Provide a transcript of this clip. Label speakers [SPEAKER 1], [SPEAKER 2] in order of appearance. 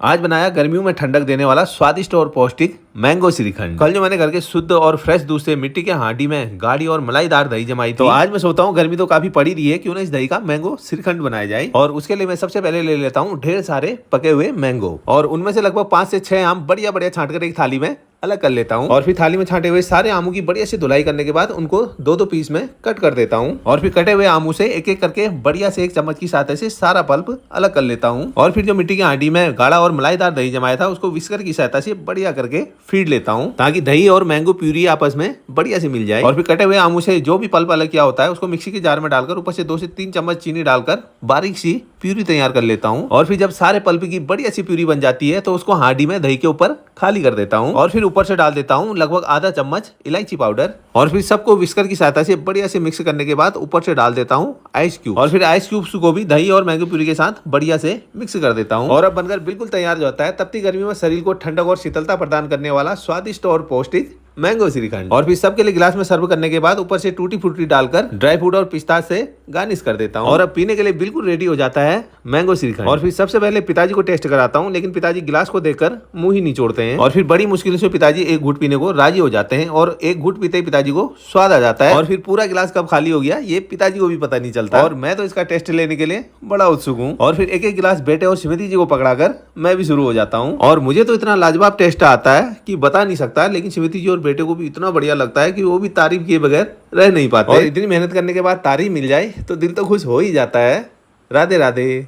[SPEAKER 1] आज बनाया गर्मियों में ठंडक देने वाला स्वादिष्ट और पौष्टिक मैंगो श्रीखंड। कल जो मैंने घर के शुद्ध और फ्रेश दूध से मिट्टी के हांडी में गाढ़ी और मलाईदार दही जमाई थी, तो आज मैं सोचता हूँ गर्मी तो काफी पड़ी रही है, क्यों ना इस दही का मैंगो श्रीखंड बनाया जाए। और उसके लिए मैं सबसे पहले ले लेता हूँ ढेर सारे पके हुए मैंगो, और उनमें से लगभग 5 से 6 आम बढ़िया बढ़िया छांट कर एक थाली में अलग कर लेता हूँ। और फिर थाली में छांटे हुए सारे आमों की बढ़िया से धुलाई करने के बाद उनको दो दो पीस में कट कर देता हूँ। और फिर कटे हुए आमों से एक एक करके बढ़िया से एक चम्मच की सहायता से सारा पल्प अलग कर लेता हूँ। और फिर जो मिट्टी की हांडी में गाढ़ा और मलाईदार दही जमाया था उसको विस्कर की सहायता से बढ़िया करके फीड लेता हूँ, ताकि दही और मैंगो प्यूरी आपस में बढ़िया से मिल जाए। और फिर कटे हुए आमों से जो भी पल्प अलग किया होता है उसको मिक्सी के जार में डालकर ऊपर से 2 से 3 चम्मच चीनी डालकर बारीक सी प्यूरी तैयार कर लेता हूँ। और फिर जब सारे पल्प की बढ़िया सी प्यूरी बन जाती है तो उसको हांडी में दही के ऊपर खाली कर देता हूँ। और फिर ऊपर से डाल देता हूँ लगभग आधा चम्मच इलायची पाउडर। और फिर सबको विस्कर की सहायता से बढ़िया से मिक्स करने के बाद ऊपर से डाल देता हूँ आइस क्यूब। और फिर आइस क्यूब्स को भी दही और मैंगो प्यूरी के साथ बढ़िया से मिक्स कर देता हूँ। और अब बनकर बिल्कुल तैयार हो जाता है तपती गर्मी में शरीर को ठंडक और शीतलता प्रदान करने वाला स्वादिष्ट और पौष्टिक मैंगो श्रीखंड। और फिर सबके लिए गिलास में सर्व करने के बाद ऊपर से टूटी फ्रूटी डालकर ड्राई फ्रूट और पिस्ता से गार्निश कर देता हूँ। और अब पीने के लिए बिल्कुल रेडी हो जाता है मैंगो श्रीखंड। और फिर सबसे पहले पिताजी को टेस्ट कराता हूँ, लेकिन पिताजी गिलास को देखकर मुंह ही निचोड़ते हैं। और फिर बड़ी मुश्किल से पिताजी एक घूंट पीने को राजी हो जाते हैं, और एक घूंट पीते ही पिताजी को स्वाद आ जाता है। और फिर पूरा गिलास कब खाली हो गया ये पिताजी को भी पता नहीं चलता, और मैं तो इसका टेस्ट लेने के लिए बड़ा उत्सुक हूँ। और फिर एक एक गिलास बेटे और स्मृति जी को पकड़ाकर मैं भी शुरू हो जाता हूँ। और मुझे तो इतना लाजवाब टेस्ट आता है कि बता नहीं सकता, लेकिन स्मृति जी और बेटे को भी इतना बढ़िया लगता है कि वो भी तारीफ किए बगैर रह नहीं पाते। और इतनी मेहनत करने के बाद तारीफ मिल जाए तो दिल तो खुश हो ही जाता है। राधे राधे।